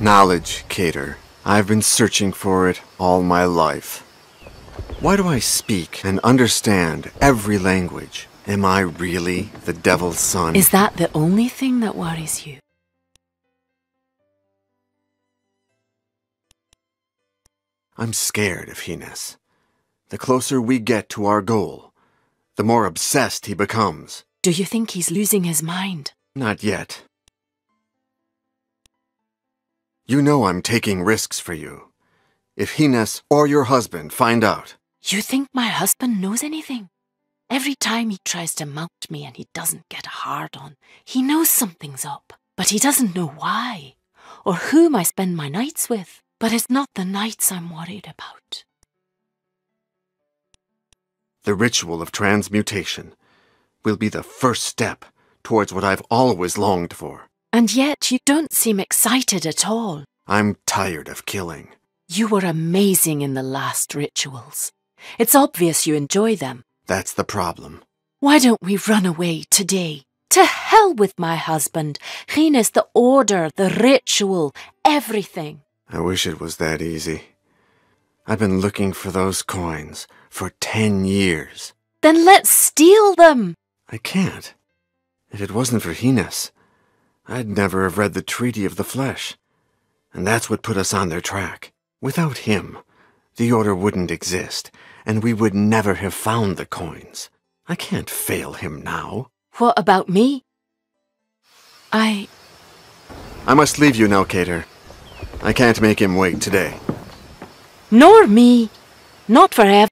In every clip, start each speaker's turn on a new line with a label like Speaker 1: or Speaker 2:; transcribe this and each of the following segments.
Speaker 1: Knowledge, Cater. I've been searching for it all my life. Why do I speak and understand every language? Am I really the devil's son?
Speaker 2: Is that the only thing that worries you?
Speaker 1: I'm scared of Hines. The closer we get to our goal, the more obsessed he becomes.
Speaker 2: Do you think he's losing his mind?
Speaker 1: Not yet. You know I'm taking risks for you. If Hines or your husband find out...
Speaker 2: You think my husband knows anything? Every time he tries to mount me and he doesn't get a hard-on, he knows something's up, but he doesn't know why, or whom I spend my nights with. But it's not the nights I'm worried about.
Speaker 1: The ritual of transmutation will be the first step towards what I've always longed for.
Speaker 2: And yet you don't seem excited at all.
Speaker 1: I'm tired of killing.
Speaker 2: You were amazing in the last rituals. It's obvious you enjoy them.
Speaker 1: That's the problem.
Speaker 2: Why don't we run away today? To hell with my husband. Hines, the order, the ritual, everything.
Speaker 1: I wish it was that easy. I've been looking for those coins for 10 years.
Speaker 2: Then let's steal them!
Speaker 1: I can't. If it wasn't for Hines, I'd never have read the Treaty of the Flesh. And that's what put us on their track. Without him, the Order wouldn't exist, and we would never have found the coins. I can't fail him now.
Speaker 2: What about me? I
Speaker 1: must leave you now, Cater. I can't make him wait today.
Speaker 2: Nor me. Not forever.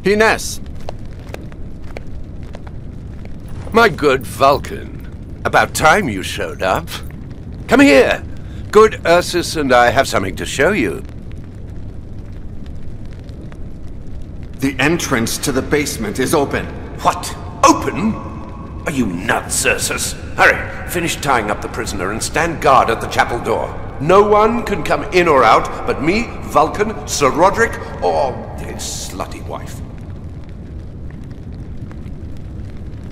Speaker 1: Hines!
Speaker 3: My good Vulcan. About time you showed up. Come here. Good Ursus and I have something to show you.
Speaker 1: The entrance to the basement is open.
Speaker 3: What? Open? Are you nuts, Ursus? Hurry, finish tying up the prisoner and stand guard at the chapel door. No one can come in or out but me, Vulcan, Sir Roderick, or his slutty wife.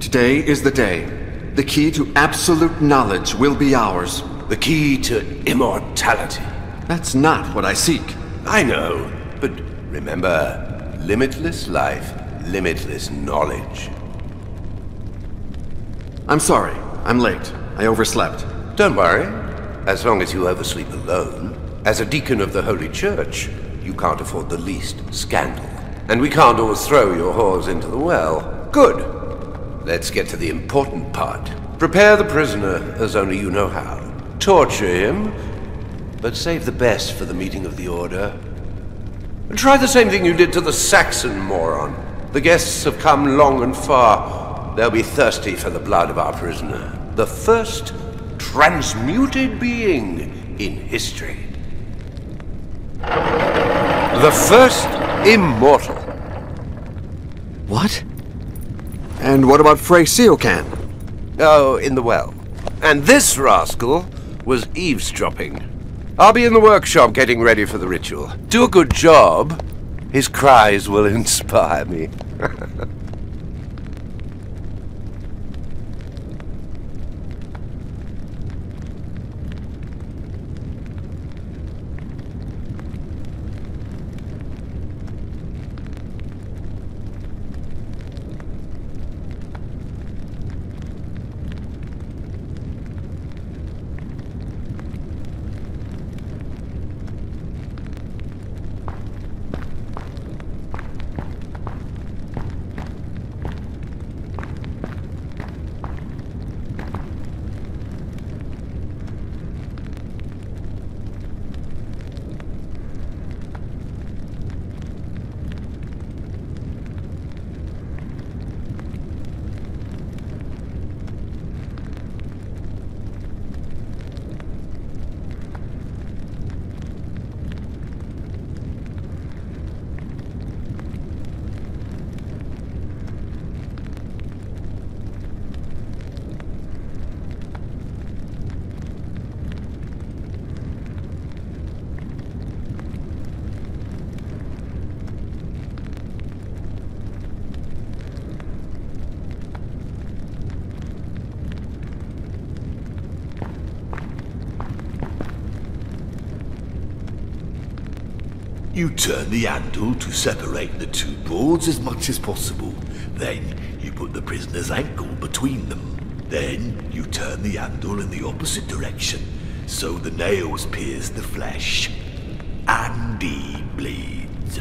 Speaker 1: Today is the day. The key to absolute knowledge will be ours.
Speaker 3: The key to immortality.
Speaker 1: That's not what I seek.
Speaker 3: I know, but remember, limitless life, limitless knowledge.
Speaker 1: I'm sorry. I'm late. I overslept.
Speaker 3: Don't worry. As long as you oversleep alone. As a deacon of the Holy Church, you can't afford the least scandal. And we can't always throw your whores into the well. Good. Let's get to the important part. Prepare the prisoner as only you know how. Torture him, but save the best for the meeting of the Order. And try the same thing you did to the Saxon moron. The guests have come long and far. They'll be thirsty for the blood of our prisoner. The first transmuted being in history. The first immortal.
Speaker 1: What? And what about Frey Seocan?
Speaker 3: Oh, in the well. And this rascal was eavesdropping. I'll be in the workshop getting ready for the ritual. Do a good job. His cries will inspire me.
Speaker 4: You turn the handle to separate the two boards as much as possible. Then you put the prisoner's ankle between them. Then you turn the handle in the opposite direction, so the nails pierce the flesh. And he bleeds.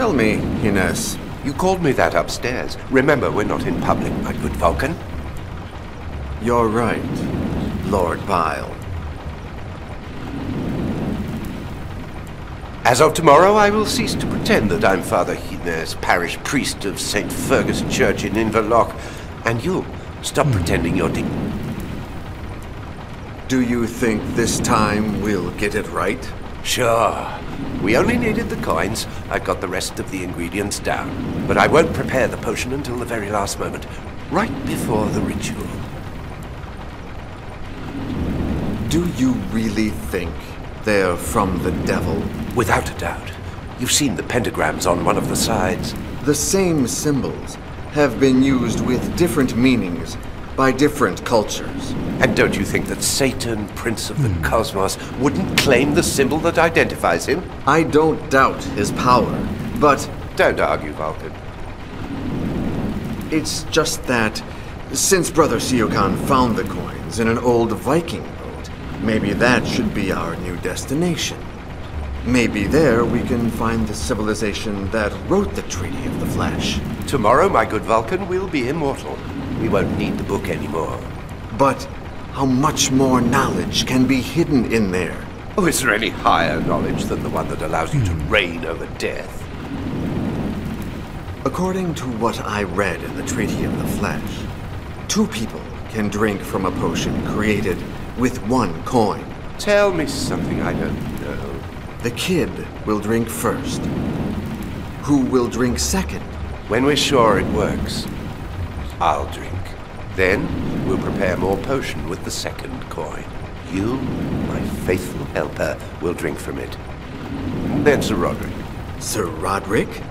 Speaker 1: Tell me, Ines.
Speaker 3: You called me that upstairs. Remember, we're not in public, my good Vulcan.
Speaker 1: You're right, Lord Bile.
Speaker 3: As of tomorrow, I will cease to pretend that I'm Father Ines, parish priest of St. Fergus Church in Inverloch, and you stop pretending you're
Speaker 1: Do you think this time we'll get it right?
Speaker 3: Sure. We only needed the coins. I got the rest of the ingredients down. But I won't prepare the potion until the very last moment, right before the ritual.
Speaker 1: Do you really think they're from the devil?
Speaker 3: Without a doubt. You've seen the pentagrams on one of the sides.
Speaker 1: The same symbols have been used with different meanings by different cultures.
Speaker 3: And don't you think that Satan, Prince of the Cosmos, wouldn't claim the symbol that identifies him?
Speaker 1: I don't doubt his power, but
Speaker 3: Don't argue, Vulcan.
Speaker 1: it's just that since Brother Siokan found the coins in an old Viking boat, maybe that should be our new destination. Maybe there we can find the civilization that wrote the Treaty of the Flesh.
Speaker 3: Tomorrow, my good Vulcan, we'll be immortal. We won't need the book anymore.
Speaker 1: But how much more knowledge can be hidden in there?
Speaker 3: Oh, is there any higher knowledge than the one that allows you to reign over death?
Speaker 1: According to what I read in the Treaty of the Flesh, 2 people can drink from a potion created with 1 coin.
Speaker 3: Tell me something I don't know.
Speaker 1: The kid will drink first. Who will drink second?
Speaker 3: When we're sure it works, I'll drink. Then we'll prepare more potion with the second coin. You, my faithful helper, will drink from it. Then Sir Roderick.
Speaker 1: Sir Roderick?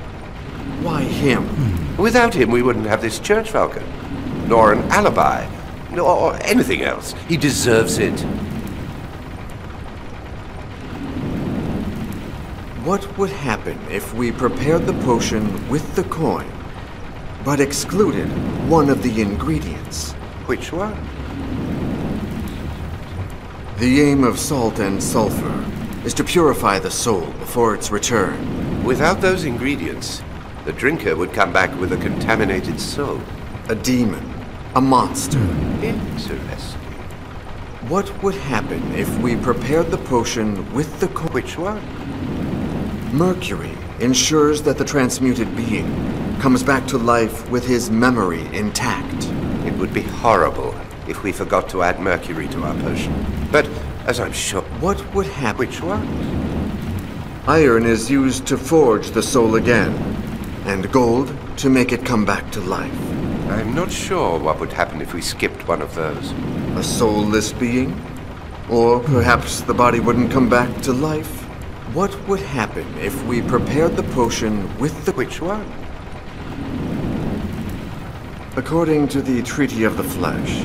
Speaker 1: Why him?
Speaker 3: Without him, we wouldn't have this church, Vulcan. Nor an alibi. Nor anything else. He deserves it.
Speaker 1: What would happen if we prepared the potion with the coin, but excluded one of the ingredients?
Speaker 3: Which one?
Speaker 1: The aim of salt and sulfur is to purify the soul before its return.
Speaker 3: Without those ingredients, the drinker would come back with a contaminated soul.
Speaker 1: A demon, a monster.
Speaker 3: Interesting.
Speaker 1: What would happen if we prepared the potion with the coin?
Speaker 3: Which one?
Speaker 1: Mercury ensures that the transmuted being comes back to life with his memory intact.
Speaker 3: It would be horrible if we forgot to add mercury to our potion. But, as I'm sure...
Speaker 1: What would happen?
Speaker 3: Which one?
Speaker 1: Iron is used to forge the soul again, and gold to make it come back to life.
Speaker 3: I'm not sure what would happen if we skipped one of those.
Speaker 1: A soulless being? Or perhaps the body wouldn't come back to life? What would happen if we prepared the potion with the...
Speaker 3: Which one?
Speaker 1: According to the Treaty of the Flesh,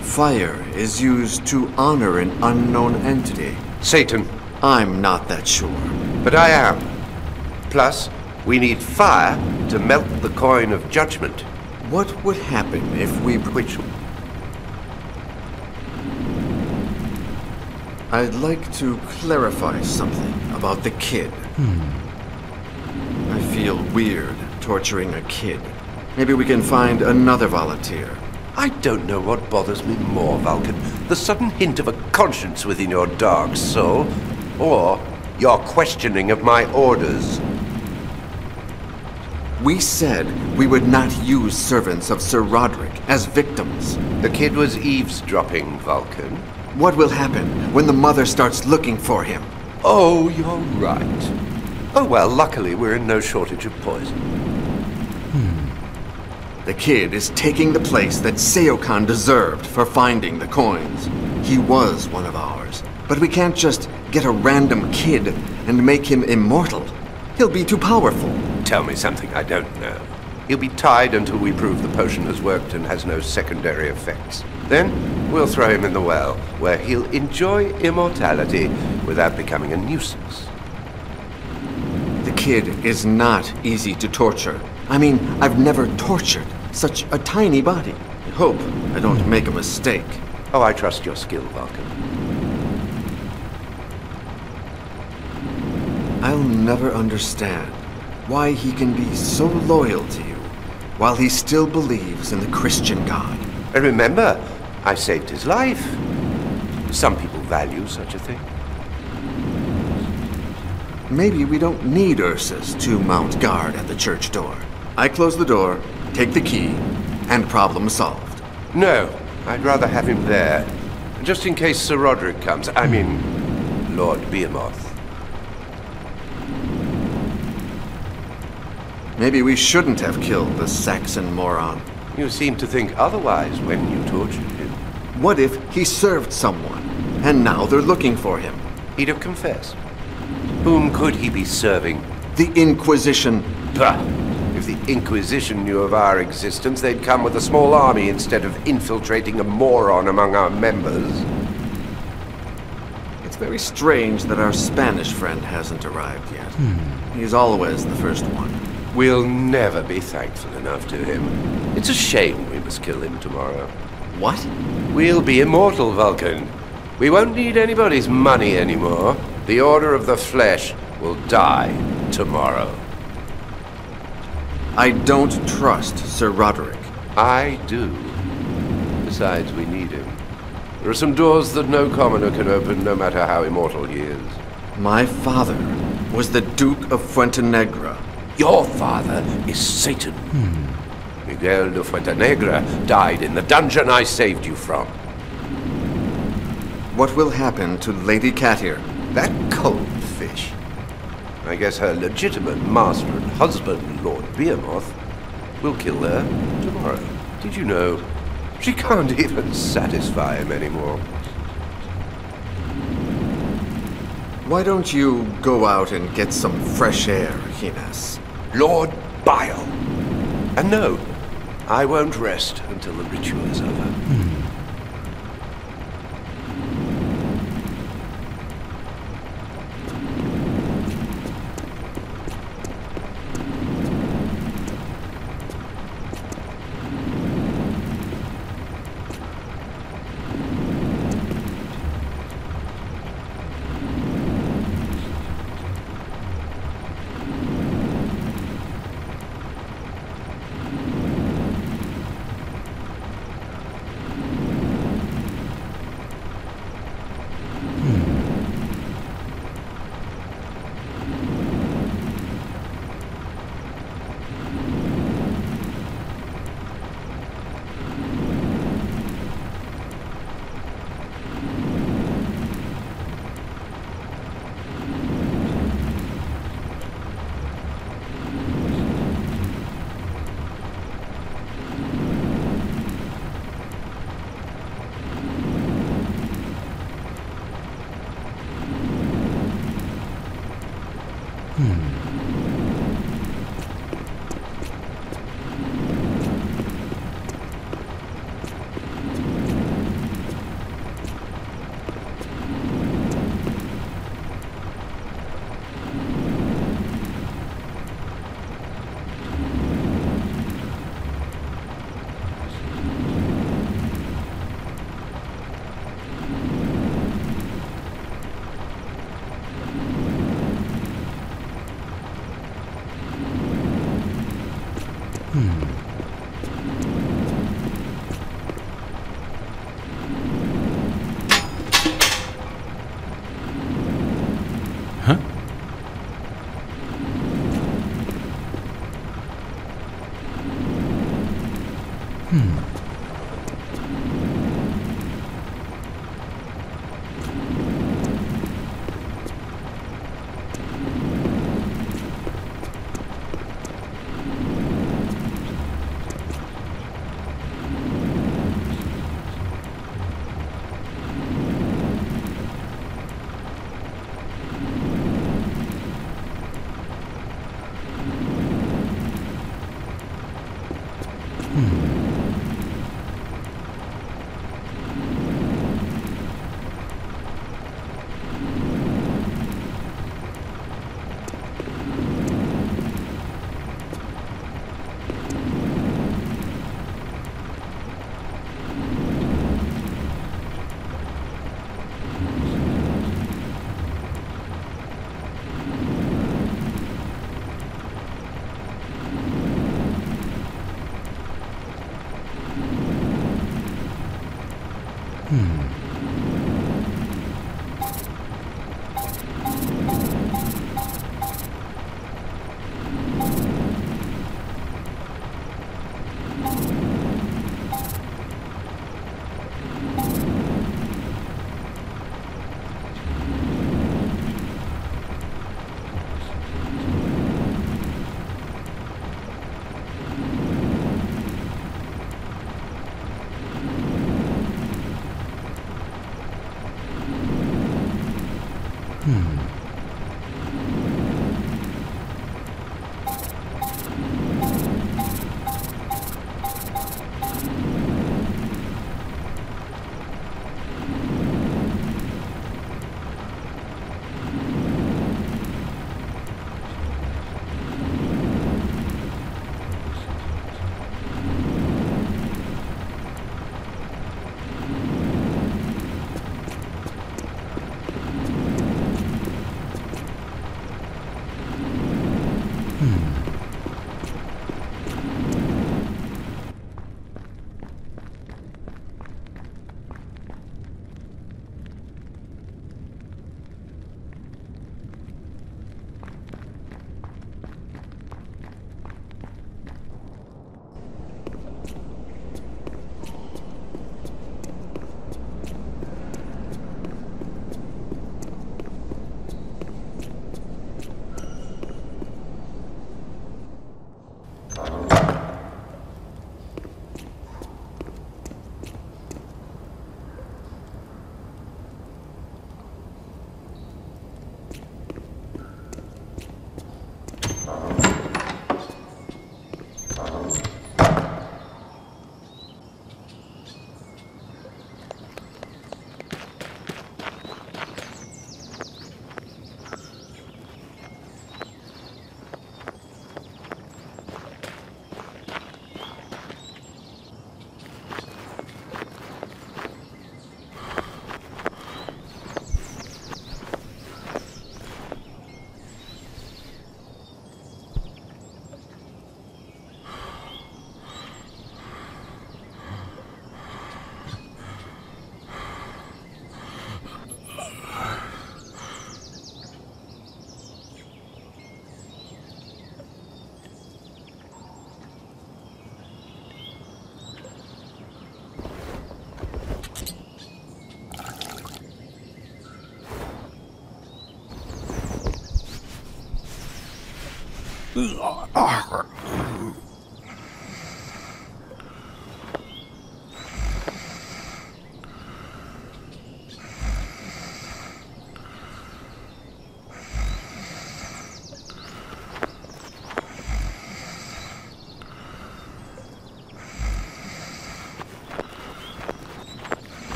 Speaker 1: fire is used to honor an unknown entity.
Speaker 3: Satan.
Speaker 1: I'm not that sure.
Speaker 3: But I am. Plus, we need fire to melt the coin of judgment.
Speaker 1: What would happen if we...
Speaker 3: Which...
Speaker 1: I'd like to clarify something about the kid. I feel weird torturing a kid. Maybe we can find another volunteer.
Speaker 3: I don't know what bothers me more, Vulcan. The sudden hint of a conscience within your dark soul, or your questioning of my orders.
Speaker 1: We said we would not use servants of Sir Roderick as victims.
Speaker 3: The kid was eavesdropping, Vulcan.
Speaker 1: What will happen when the mother starts looking for him?
Speaker 3: Oh, you're right. Oh well, luckily we're in no shortage of poison.
Speaker 1: The kid is taking the place that Seokan deserved for finding the coins. He was one of ours, but we can't just get a random kid and make him immortal. He'll be too powerful.
Speaker 3: Tell me something I don't know. He'll be tied until we prove the potion has worked and has no secondary effects. Then we'll throw him in the well, where he'll enjoy immortality without becoming a nuisance.
Speaker 1: The kid is not easy to torture. I mean, I've never tortured such a tiny body. I hope I don't make a mistake.
Speaker 3: Oh, I trust your skill, Vulcan.
Speaker 1: I'll never understand why he can be so loyal to you while he still believes in the Christian God.
Speaker 3: And remember, I saved his life. Some people value such a thing.
Speaker 1: Maybe we don't need Ursus to mount guard at the church door. I close the door, take the key, and problem solved.
Speaker 3: No, I'd rather have him there. Just in case Sir Roderick comes. I mean, Lord Behemoth.
Speaker 1: Maybe we shouldn't have killed the Saxon moron.
Speaker 3: You seem to think otherwise when you tortured him.
Speaker 1: What if he served someone, and now they're looking for him?
Speaker 3: He'd have confessed. Whom could he be serving?
Speaker 1: The Inquisition.
Speaker 3: Bah! If the Inquisition knew of our existence, they'd come with a small army instead of infiltrating a moron among our members.
Speaker 1: It's very strange that our Spanish friend hasn't arrived yet. He's always the first one.
Speaker 3: We'll never be thankful enough to him. It's a shame we must kill him tomorrow.
Speaker 1: What?
Speaker 3: We'll be immortal, Vulcan. We won't need anybody's money anymore. The Order of the Flesh will die tomorrow.
Speaker 1: I don't trust Sir Roderick.
Speaker 3: I do. Besides, we need him. There are some doors that no commoner can open, no matter how immortal he is.
Speaker 1: My father was the Duke of Fuentenegra.
Speaker 3: Your father is Satan. Miguel de Fuentenegra died in the dungeon I saved you from.
Speaker 1: What will happen to Lady Catir?
Speaker 3: That cold fish. I guess her legitimate master and husband, Lord Behemoth, will kill her tomorrow. Did you know? She can't even satisfy him anymore.
Speaker 1: Why don't you go out and get some fresh air, Hines?
Speaker 3: Lord Bile. And no, I won't rest until the ritual is over.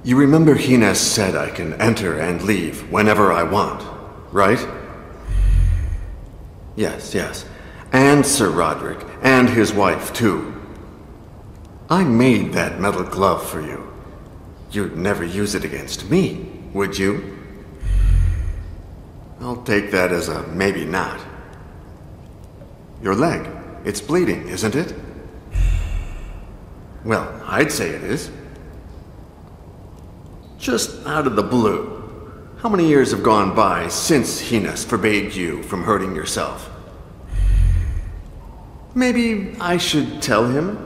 Speaker 1: You remember Hines said I can enter and leave whenever I want, right? Yes, yes. And Sir Roderick, and his wife, too. I made that metal glove for you. You'd never use it against me, would you? I'll take that as a maybe not. Your leg, it's bleeding, isn't it? Well, I'd say it is. Just out of the blue. How many years have gone by since Hines forbade you from hurting yourself? Maybe I should tell him?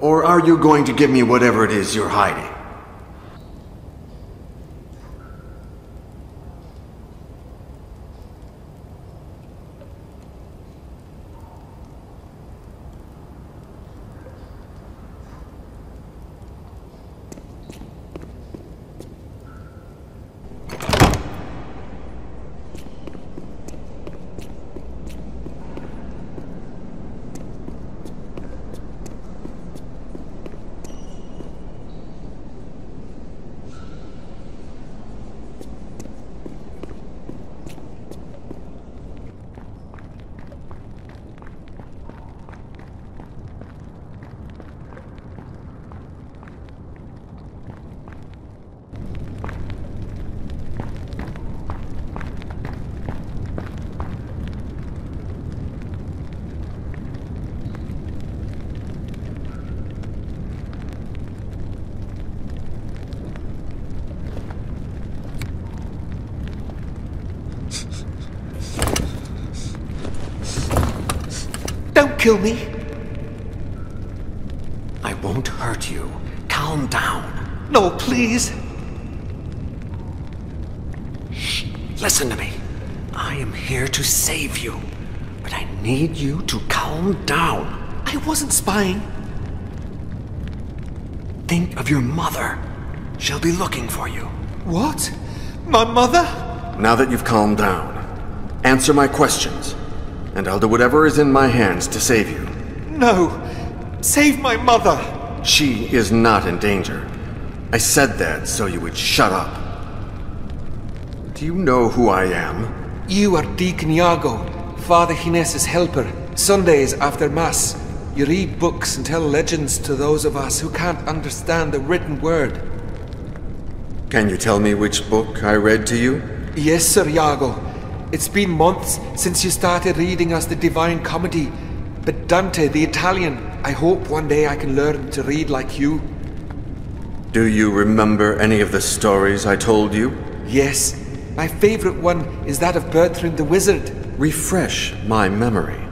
Speaker 1: Or are you going to give me whatever it is you're hiding?
Speaker 5: Don't kill me!
Speaker 1: I won't hurt you. Calm down.
Speaker 5: No, please!
Speaker 1: Shh. Listen to me. I am here to save you. But I need you to calm down.
Speaker 5: I wasn't spying.
Speaker 1: Think of your mother. She'll be looking for you.
Speaker 5: What? My mother?
Speaker 1: Now that you've calmed down, answer my questions, and I'll do whatever is in my hands to save you.
Speaker 5: No! Save my mother!
Speaker 1: She is not in danger. I said that so you would shut up. Do you know who I am?
Speaker 5: You are Deacon Iago, Father Hines' helper. Sundays after Mass, you read books and tell legends to those of us who can't understand the written word.
Speaker 1: Can you tell me which book I read to you?
Speaker 5: Yes, Sir Iago. It's been months since you started reading us the Divine Comedy. But Dante, the Italian, I hope one day I can learn to read like you.
Speaker 1: Do you remember any of the stories I told you?
Speaker 5: Yes. My favorite one is that of Bertrand the Wizard.
Speaker 1: Refresh my memory.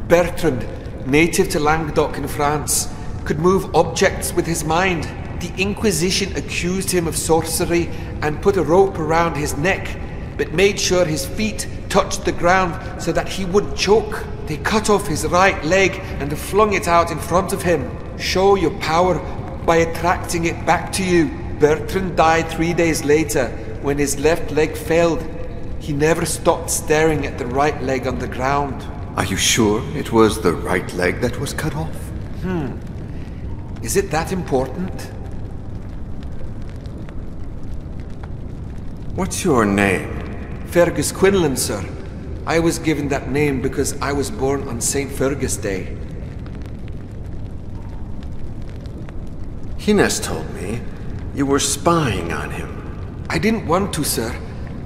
Speaker 5: Bertrand, native to Languedoc in France, could move objects with his mind. The Inquisition accused him of sorcery and put a rope around his neck, but made sure his feet touched the ground so that he wouldn't choke. They cut off his right leg and flung it out in front of him. Show your power by attracting it back to you. Bertrand died 3 days later when his left leg failed. He never stopped staring at the right leg on the ground.
Speaker 1: Are you sure it was the right leg that was cut off?
Speaker 5: Is it that important?
Speaker 1: What's your name?
Speaker 5: Fergus Quinlan, sir. I was given that name because I was born on St. Fergus Day.
Speaker 1: Hines told me you were spying on him.
Speaker 5: I didn't want to, sir.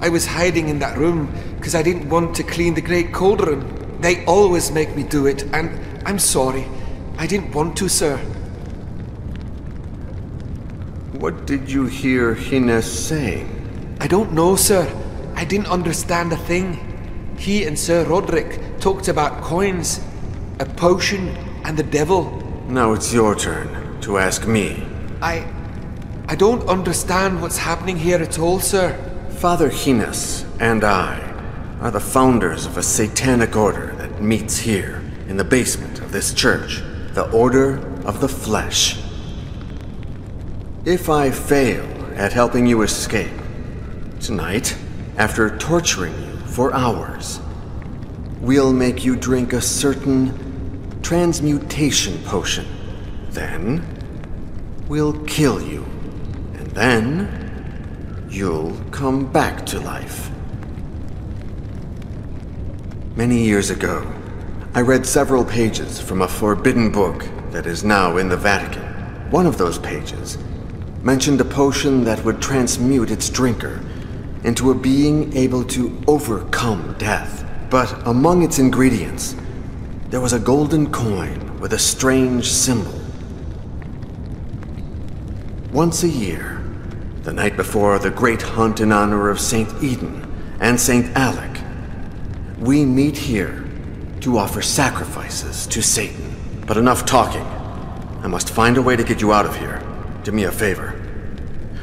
Speaker 5: I was hiding in that room because I didn't want to clean the Great Cauldron. They always make me do it, and I'm sorry. I didn't want to, sir.
Speaker 1: What did you hear Hines saying?
Speaker 5: I don't know, sir. I didn't understand a thing. He and Sir Roderick talked about coins, a potion, and the devil.
Speaker 1: Now it's your turn to ask me.
Speaker 5: I don't understand what's happening here at all, sir.
Speaker 1: Father Hines and I are the founders of a satanic order that meets here in the basement of this church, the Order of the Flesh. If I fail at helping you escape, tonight, after torturing you for hours, we'll make you drink a certain transmutation potion. Then, we'll kill you. And then, you'll come back to life. Many years ago, I read several pages from a forbidden book that is now in the Vatican. One of those pages mentioned a potion that would transmute its drinker into a being able to overcome death. But among its ingredients, there was a golden coin with a strange symbol. Once a year, The night before the great hunt in honor of Saint Eden and Saint Alec, we meet here to offer sacrifices to Satan. But enough talking. I must find a way to get you out of here. Do me a favor.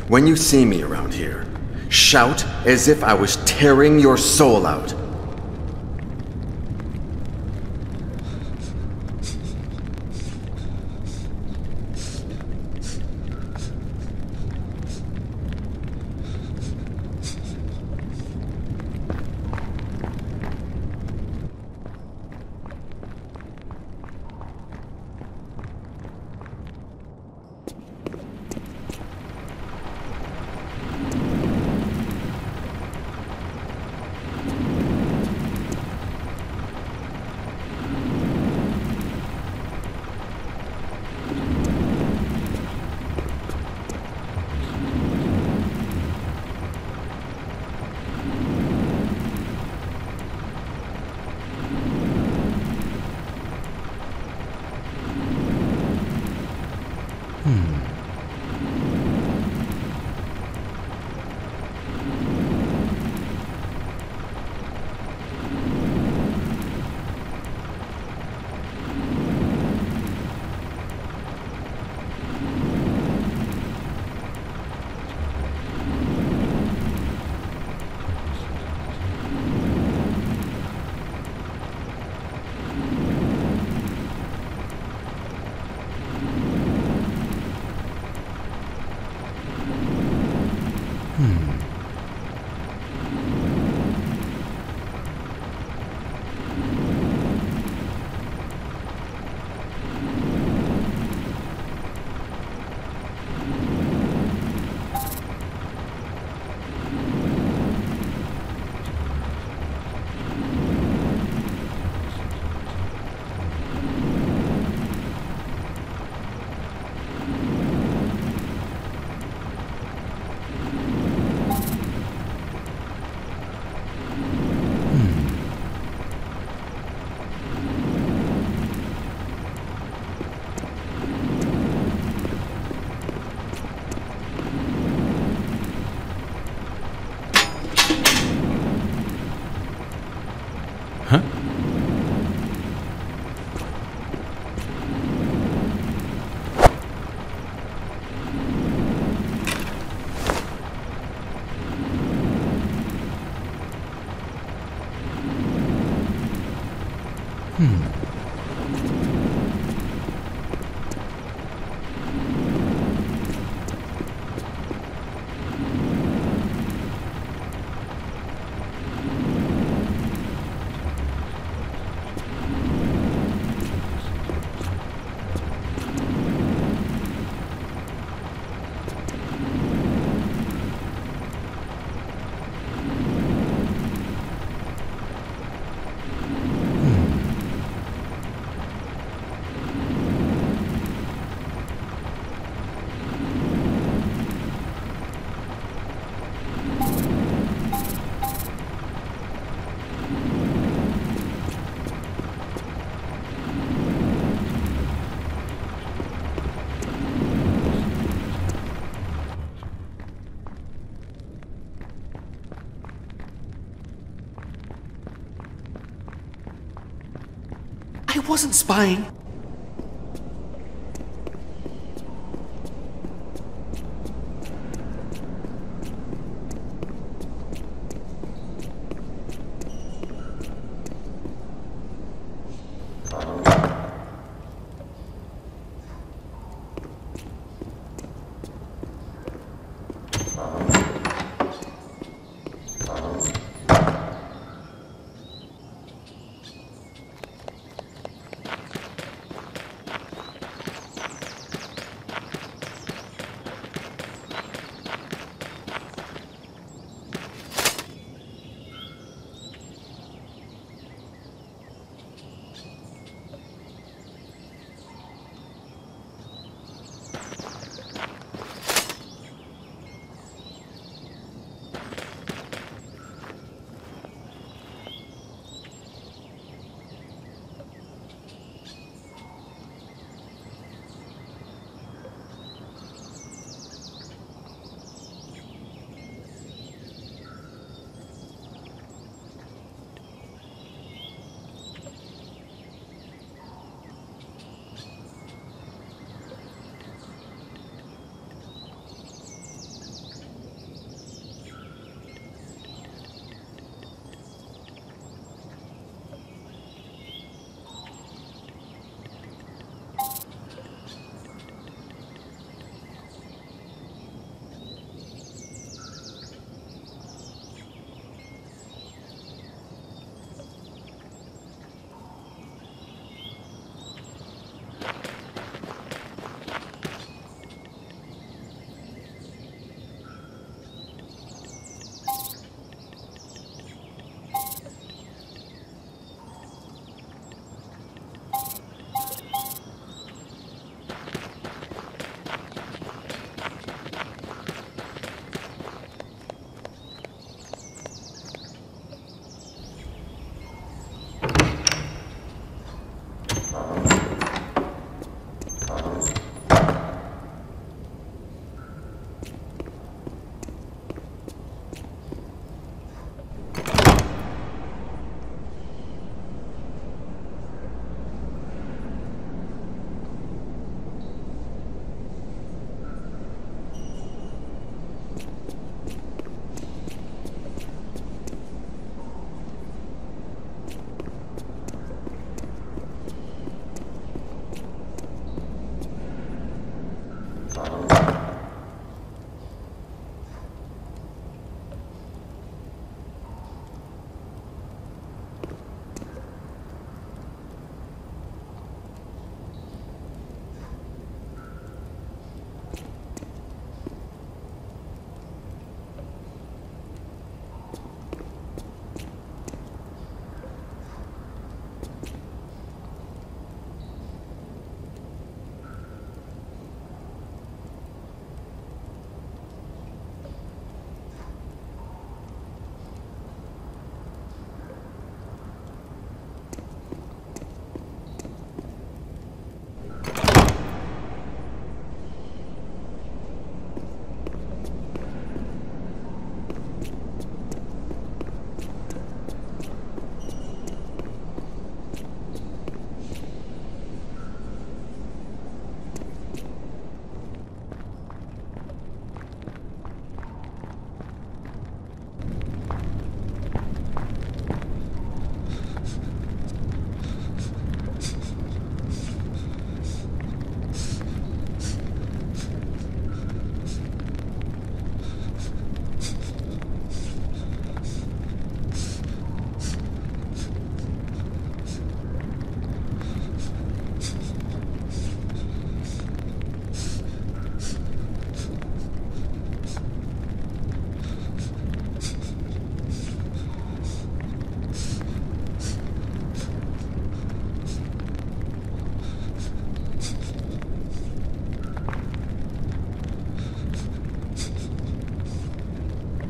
Speaker 1: When you see me around here, shout as if I was tearing your soul out.
Speaker 5: I wasn't spying.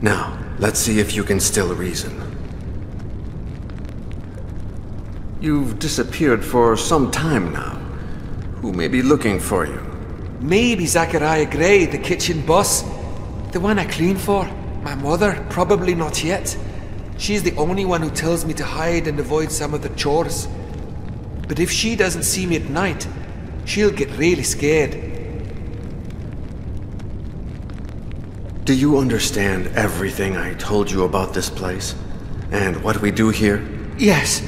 Speaker 1: Now, let's see if you can still reason. You've disappeared for some time now. Who may be looking for you?
Speaker 5: Maybe Zachariah Gray, the kitchen boss. The one I clean for. My mother, probably not yet. She's the only one who tells me to hide and avoid some of the chores. But if she doesn't see me at night, she'll get really scared.
Speaker 1: Do you understand everything I told you about this place? And what we do here?
Speaker 5: Yes.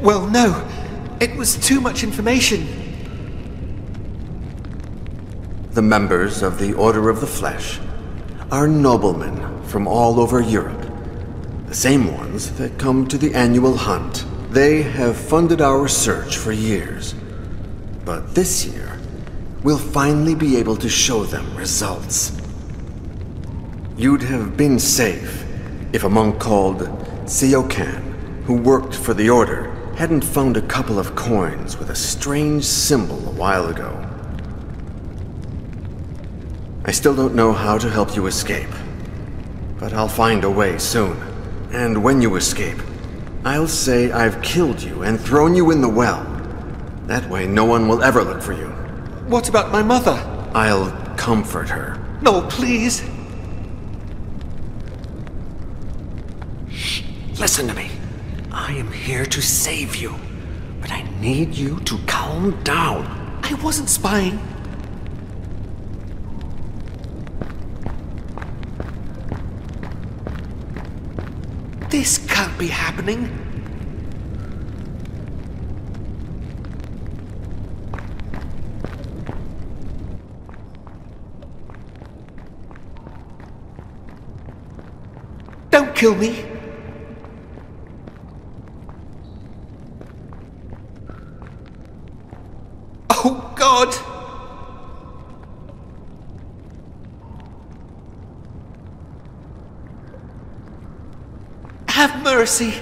Speaker 5: Well, no. It was too much information.
Speaker 1: The members of the Order of the Flesh are noblemen from all over Europe. The same ones that come to the annual hunt. They have funded our search for years. But this year, we'll finally be able to show them results. You'd have been safe if a monk called Siokan, who worked for the Order, hadn't found a couple of coins with a strange symbol a while ago. I still don't know how to help you escape, but I'll find a way soon. And when you escape, I'll say I've killed you and thrown you in the well. That way no one will ever look for you.
Speaker 5: What about my mother?
Speaker 1: I'll comfort her.
Speaker 5: No, please.
Speaker 1: Shh, listen to me. I am here to save you, but I need you to calm down.
Speaker 5: I wasn't spying. This can't be happening. Don't kill me. Oh, God! Have mercy.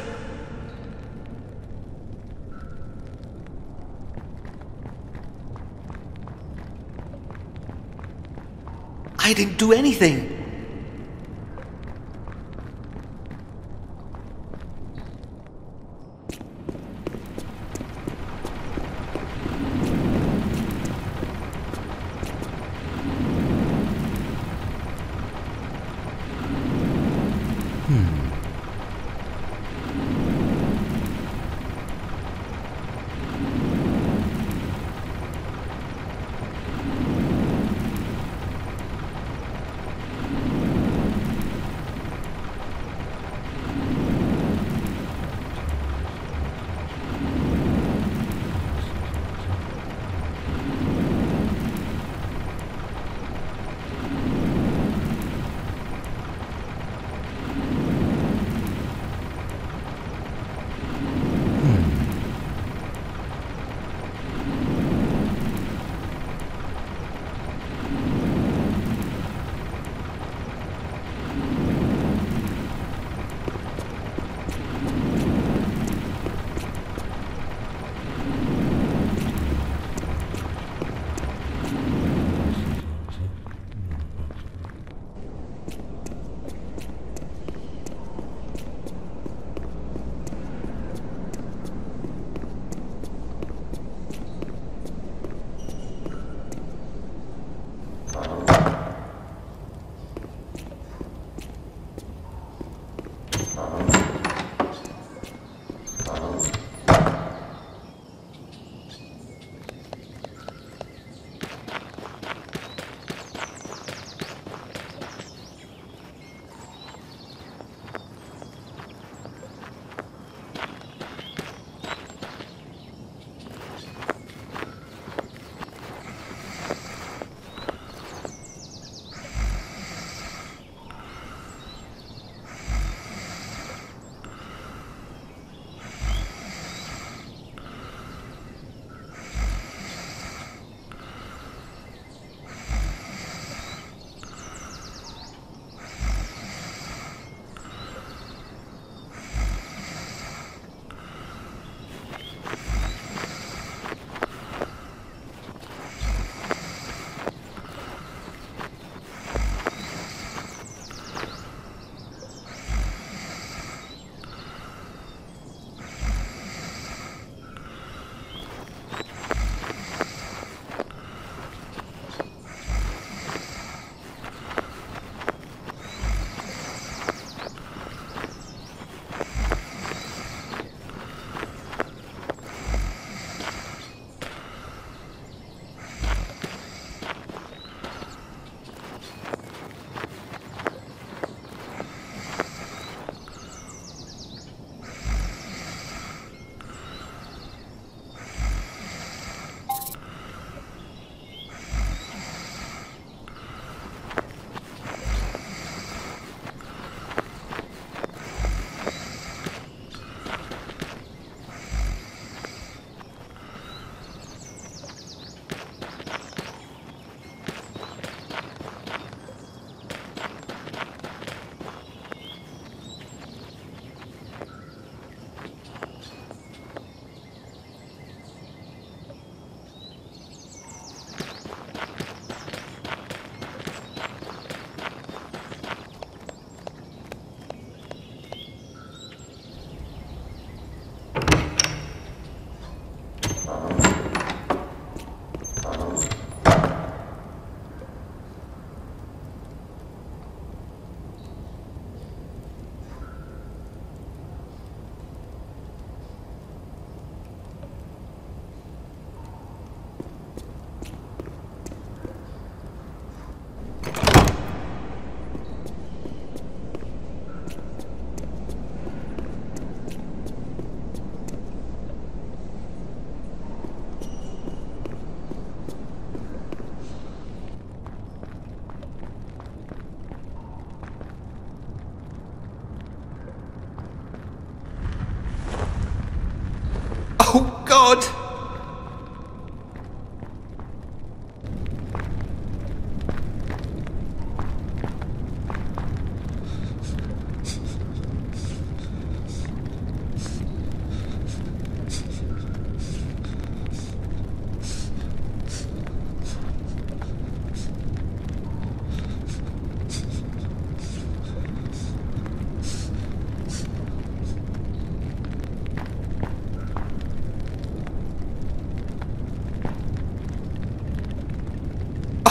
Speaker 5: I didn't do anything.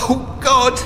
Speaker 5: Oh, God!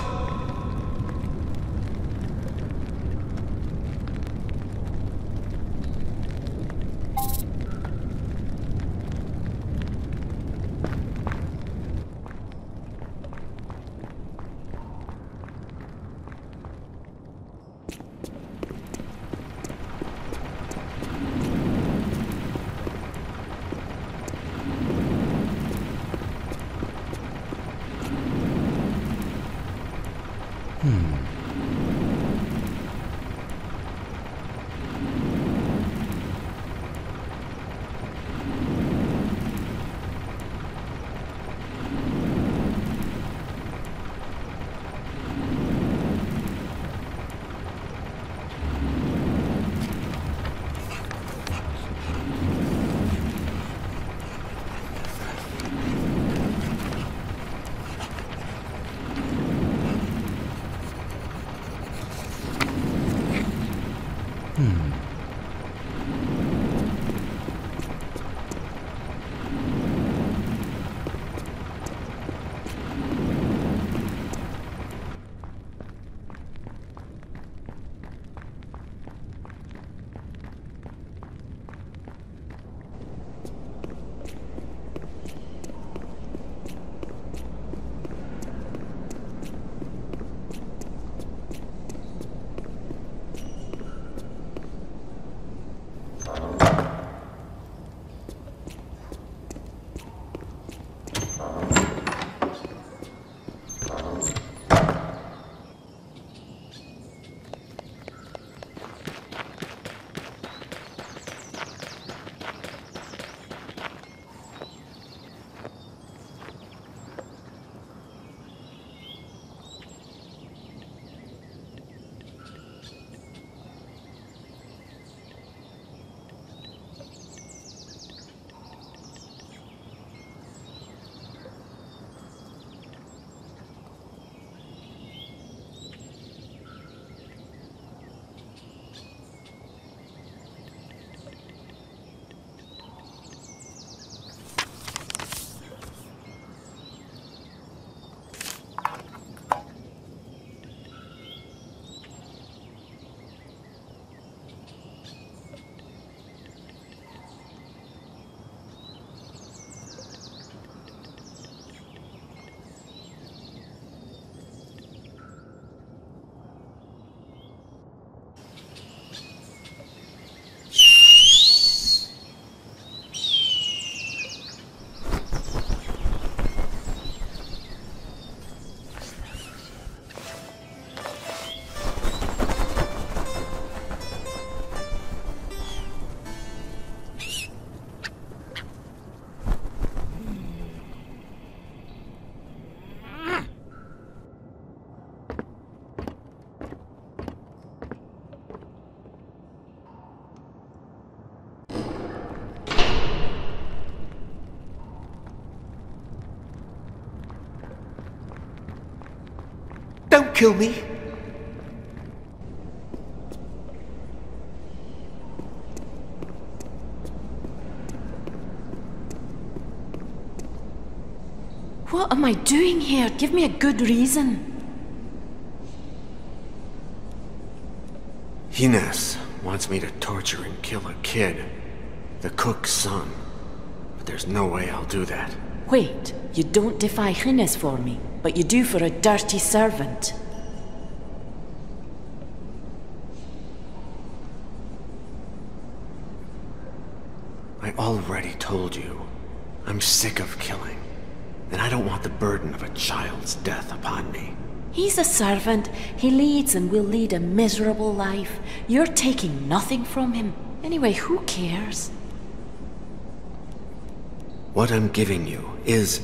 Speaker 5: Don't kill me!
Speaker 2: What am I doing here? Give me a good reason.
Speaker 1: Hines wants me to torture and kill a kid. The cook's son. But there's no way I'll do that.
Speaker 2: Wait, you don't defy Hines for me, but you do for a dirty servant.
Speaker 1: I already told you. I'm sick of killing. And I don't want the burden of a child's death upon me.
Speaker 2: He's a servant. He leads and will lead a miserable life. You're taking nothing from him. Anyway, who cares?
Speaker 1: What I'm giving you is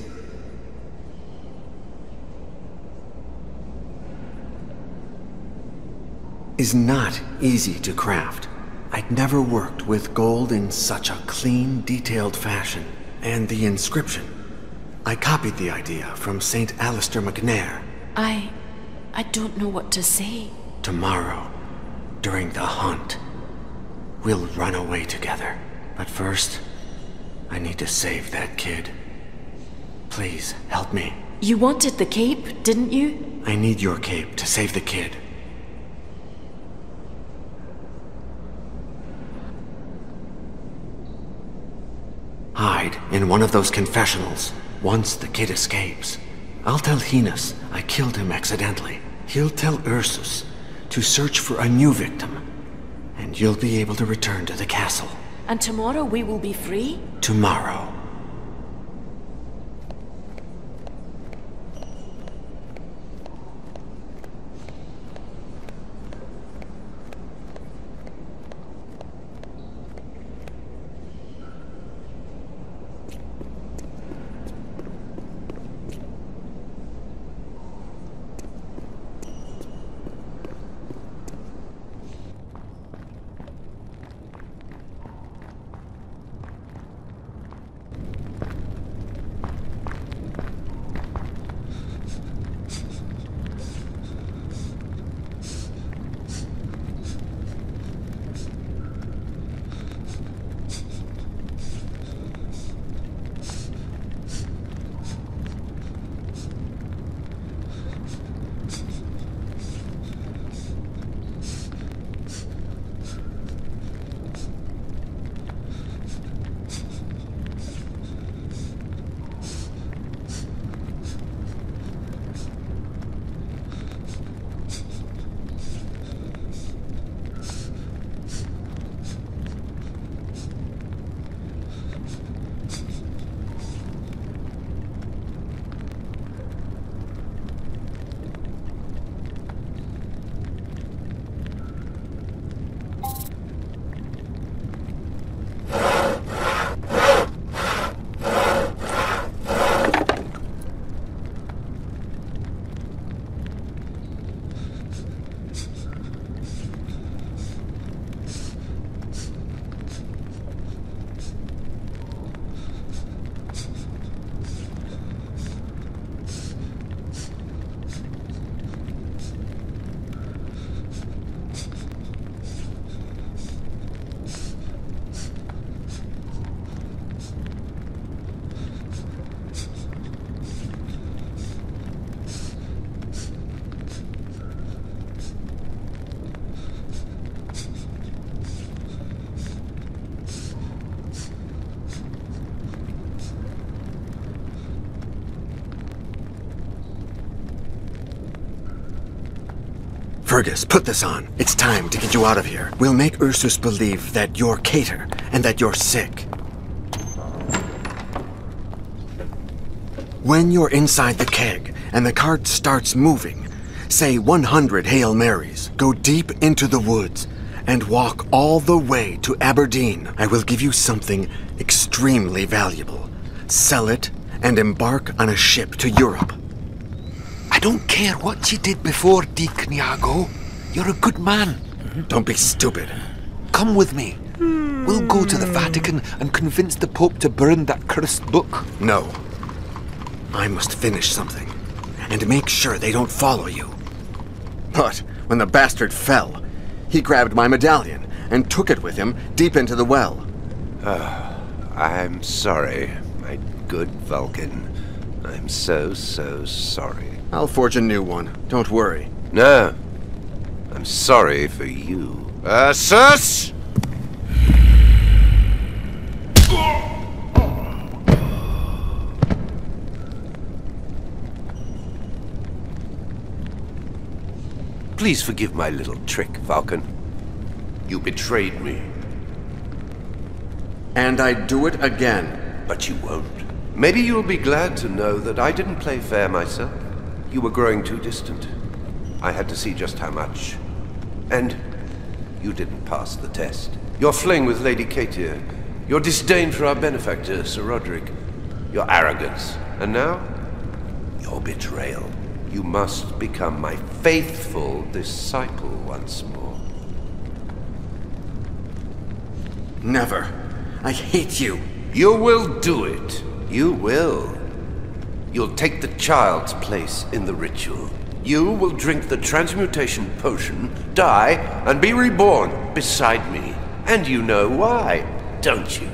Speaker 1: not easy to craft. I'd never worked with gold in such a clean, detailed fashion. And the inscription. I copied the idea from St. Alistair McNair.
Speaker 2: I don't know what to say.
Speaker 1: Tomorrow, during the hunt, we'll run away together. But first, I need to save that kid. Please, help me.
Speaker 2: You wanted the cape, didn't you?
Speaker 1: I need your cape to save the kid. Hide in one of those confessionals. Once the kid escapes, I'll tell Heinous I killed him accidentally. He'll tell Ursus to search for a new victim, and you'll be able to return to the castle.
Speaker 2: And tomorrow we will be free?
Speaker 1: Tomorrow. Fergus, put this on. It's time to get you out of here. We'll make Ursus believe that you're Cater and that you're sick. When you're inside the keg and the cart starts moving, say 100 Hail Marys, go deep into the woods, and walk all the way to Aberdeen. I will give you something extremely valuable. Sell it and embark on a ship to Europe.
Speaker 5: I don't care what you did before, Deacon Iago. You're a good man.
Speaker 1: Don't be stupid.
Speaker 5: Come with me. We'll go to the Vatican and convince the Pope to burn that cursed book.
Speaker 1: No. I must finish something, and make sure they don't follow you. But when the bastard fell, he grabbed my medallion and took it with him deep into the well.
Speaker 3: I'm sorry, my good Vulcan. I'm so sorry.
Speaker 1: I'll forge a new one. Don't worry.
Speaker 3: No. I'm sorry for you. Ursus! Please forgive my little trick, Vulcan. You betrayed me.
Speaker 1: And I'd do it again.
Speaker 3: But you won't. Maybe you'll be glad to know that I didn't play fair myself. You were growing too distant. I had to see just how much. And you didn't pass the test. Your fling with Lady Katia, your disdain for our benefactor, Sir Roderick, your arrogance, and now, your betrayal. You must become my faithful disciple once more.
Speaker 1: Never. I hate you.
Speaker 3: You will do it. You will. You'll take the child's place in the ritual. You will drink the transmutation potion, die, and be reborn beside me. And you know why, don't you?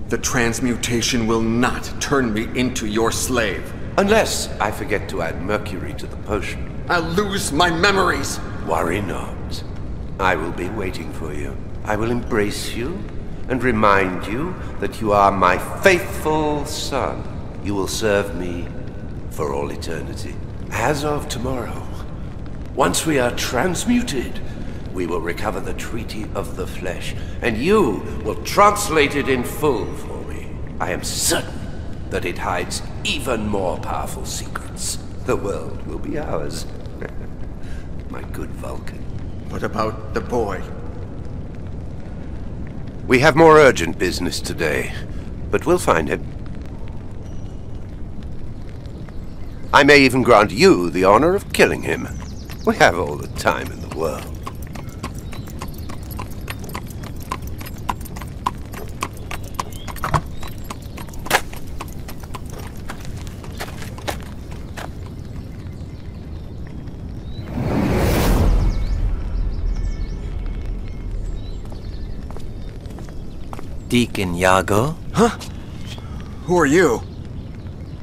Speaker 1: The transmutation will not turn me into your slave.
Speaker 3: Unless I forget to add mercury to the potion.
Speaker 1: I'll lose my memories.
Speaker 3: Worry not. I will be waiting for you. I will embrace you and remind you that you are my faithful son. You will serve me for all eternity. As of tomorrow, once we are transmuted, we will recover the Treaty of the Flesh, and you will translate it in full for me. I am certain that it hides even more powerful secrets. The world will be ours. My good Vulcan.
Speaker 1: What about the boy?
Speaker 3: We have more urgent business today, but we'll find him. I may even grant you the honor of killing him. We have all the time in the world.
Speaker 6: Deacon Iago?
Speaker 1: Huh? Who are you?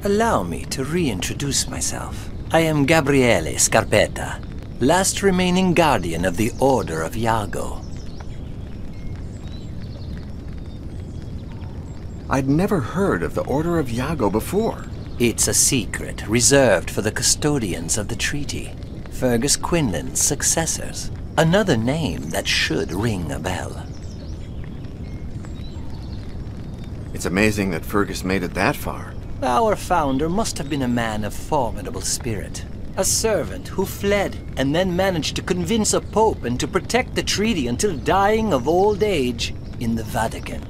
Speaker 6: Allow me to reintroduce myself. I am Gabriele Scarpetta, last remaining guardian of the Order of Iago.
Speaker 1: I'd never heard of the Order of Iago before.
Speaker 6: It's a secret reserved for the custodians of the treaty, Fergus Quinlan's successors. Another name that should ring a bell.
Speaker 1: It's amazing that Fergus made it that far.
Speaker 6: Our founder must have been a man of formidable spirit. A servant who fled and then managed to convince a pope and to protect the treaty until dying of old age in the Vatican.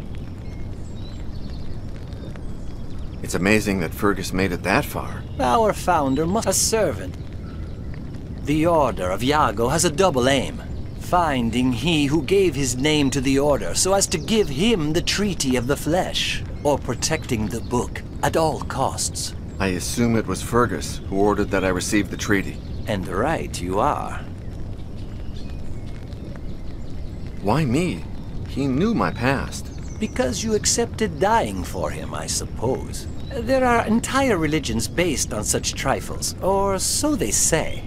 Speaker 1: It's amazing that Fergus made it that far.
Speaker 6: Our founder must... A servant. The Order of Iago has a double aim. Finding he who gave his name to the Order so as to give him the Treaty of the Flesh, or protecting the book at all costs.
Speaker 1: I assume it was Fergus who ordered that I receive the treaty.
Speaker 6: And right you are.
Speaker 1: Why me? He knew my past.
Speaker 6: Because you accepted dying for him, I suppose. There are entire religions based on such trifles, or so they say.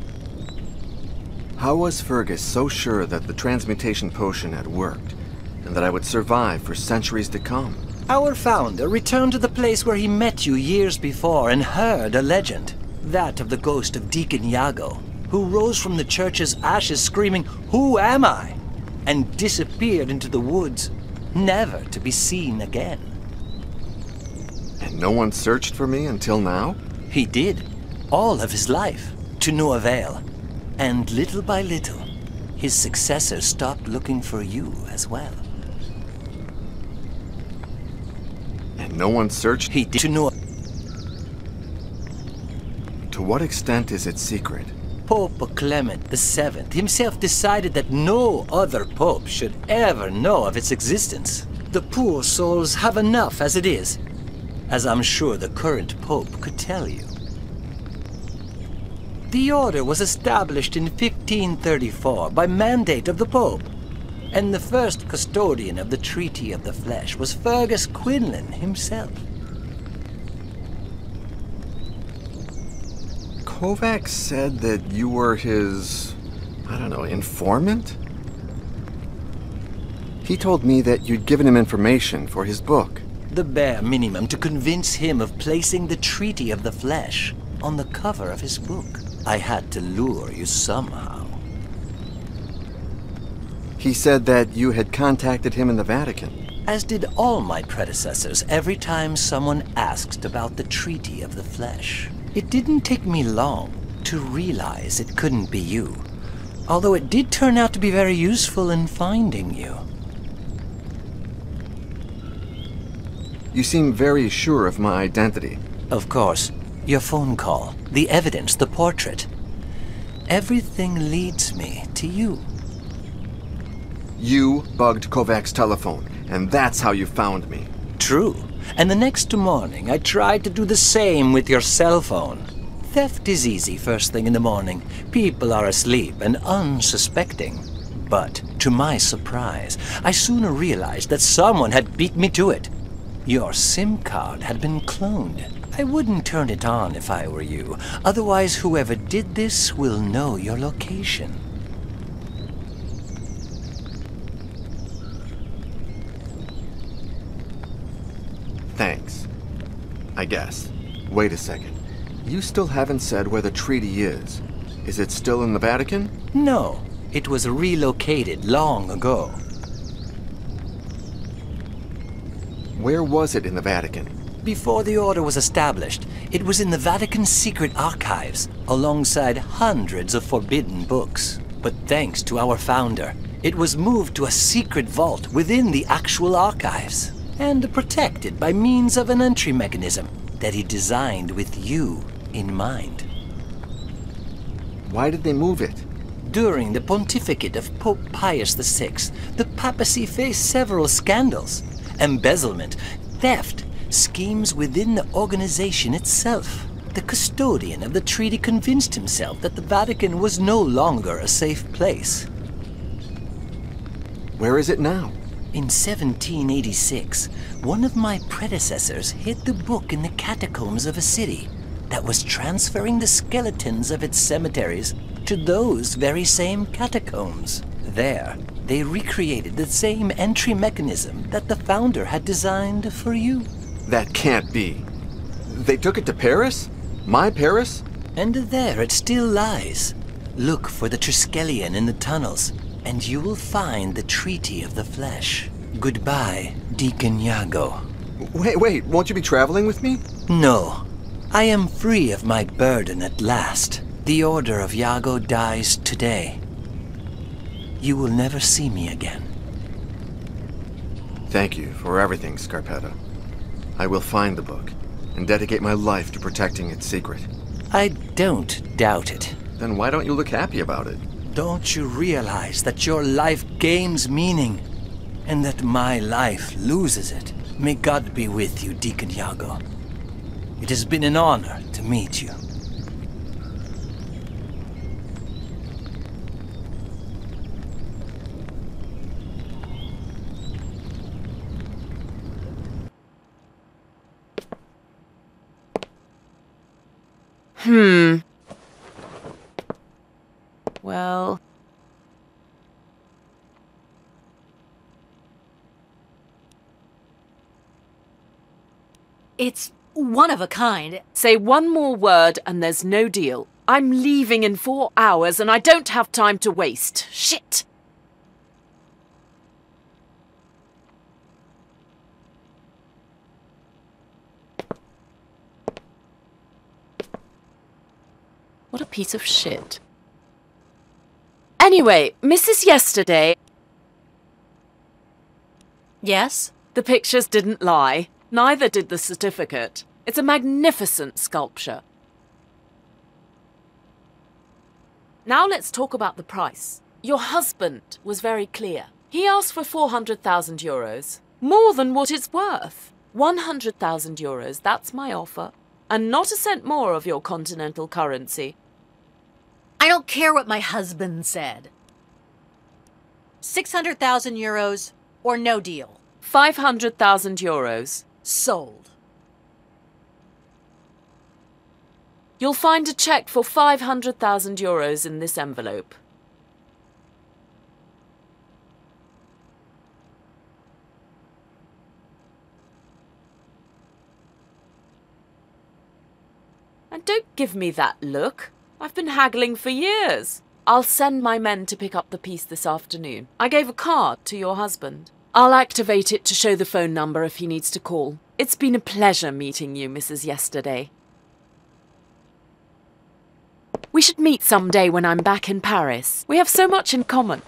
Speaker 1: How was Fergus so sure that the transmutation potion had worked, and that I would survive for centuries to come?
Speaker 6: Our founder returned to the place where he met you years before and heard a legend. That of the ghost of Deacon Iago, who rose from the church's ashes screaming, "Who am I?" and disappeared into the woods, never to be seen again.
Speaker 1: And no one searched for me until now?
Speaker 6: He did, all of his life, to no avail. And little by little, his successors stopped looking for you as well.
Speaker 1: And no one searched?
Speaker 6: He did to no...
Speaker 1: To what extent is it secret?
Speaker 6: Pope Clement VII himself decided that no other pope should ever know of its existence. The poor souls have enough as it is, as I'm sure the current pope could tell you. The order was established in 1534 by mandate of the Pope, and the first custodian of the Treaty of the Flesh was Fergus Quinlan himself.
Speaker 1: Kovacs said that you were his, informant? He told me that you'd given him information for his book.
Speaker 6: The bare minimum to convince him of placing the Treaty of the Flesh on the cover of his book. I had to lure you somehow.
Speaker 1: He said that you had contacted him in the Vatican.
Speaker 6: As did all my predecessors every time someone asked about the Treaty of the Flesh. It didn't take me long to realize it couldn't be you, although it did turn out to be very useful in finding you.
Speaker 1: You seem very sure of my identity.
Speaker 6: Of course. Your phone call, the evidence, the portrait. Everything leads me to you.
Speaker 1: You bugged Kovacs' telephone, and that's how you found me.
Speaker 6: True. And the next morning, I tried to do the same with your cell phone. Theft is easy first thing in the morning. People are asleep and unsuspecting. But, to my surprise, I sooner realized that someone had beat me to it. Your SIM card had been cloned. I wouldn't turn it on if I were you. Otherwise, whoever did this will know your location.
Speaker 1: Thanks. I guess. Wait a second. You still haven't said where the treaty is. Is it still in the Vatican?
Speaker 6: No, it was relocated long ago.
Speaker 1: Where was it in the Vatican?
Speaker 6: Before the order was established, it was in the Vatican's secret archives, alongside hundreds of forbidden books. But thanks to our founder, it was moved to a secret vault within the actual archives, and protected by means of an entry mechanism that he designed with you in mind.
Speaker 1: Why did they move it?
Speaker 6: During the pontificate of Pope Pius VI, the papacy faced several scandals: embezzlement, theft, schemes within the organization itself. The custodian of the treaty convinced himself that the Vatican was no longer a safe place.
Speaker 1: Where is it now?
Speaker 6: In 1786, one of my predecessors hid the book in the catacombs of a city that was transferring the skeletons of its cemeteries to those very same catacombs. There, they recreated the same entry mechanism that the founder had designed for you.
Speaker 1: That can't be. They took it to Paris? My Paris?
Speaker 6: And there it still lies. Look for the Triskelion in the tunnels, and you will find the Treaty of the Flesh. Goodbye, Deacon Iago.
Speaker 1: Wait, won't you be traveling with me?
Speaker 6: No, I am free of my burden at last. The Order of Iago dies today. You will never see me again.
Speaker 1: Thank you for everything, Scarpetta. I will find the book and dedicate my life to protecting its secret.
Speaker 6: I don't doubt it.
Speaker 1: Then why don't you look happy about it?
Speaker 6: Don't you realize that your life gains meaning, and that my life loses it? May God be with you, Deacon Iago. It has been an honor to meet you.
Speaker 2: Well...
Speaker 7: It's one of a kind.
Speaker 2: Say one more word and there's no deal. I'm leaving in 4 hours and I don't have time to waste. Shit! What a piece of shit. Anyway, Mrs. Yesterday...
Speaker 7: Yes?
Speaker 2: The pictures didn't lie. Neither did the certificate. It's a magnificent sculpture. Now let's talk about the price. Your husband was very clear. He asked for 400,000 euros. More than what it's worth. 100,000 euros, that's my offer. And not a cent more of your continental currency.
Speaker 7: I don't care what my husband said. 600,000 euros or no deal.
Speaker 2: 500,000 euros.
Speaker 7: Sold.
Speaker 2: You'll find a cheque for 500,000 euros in this envelope. And don't give me that look. I've been haggling for years. I'll send my men to pick up the piece this afternoon. I gave a card to your husband. I'll activate it to show the phone number if he needs to call. It's been a pleasure meeting you, Mrs. Yesterday. We should meet someday when I'm back in Paris. We have so much in common.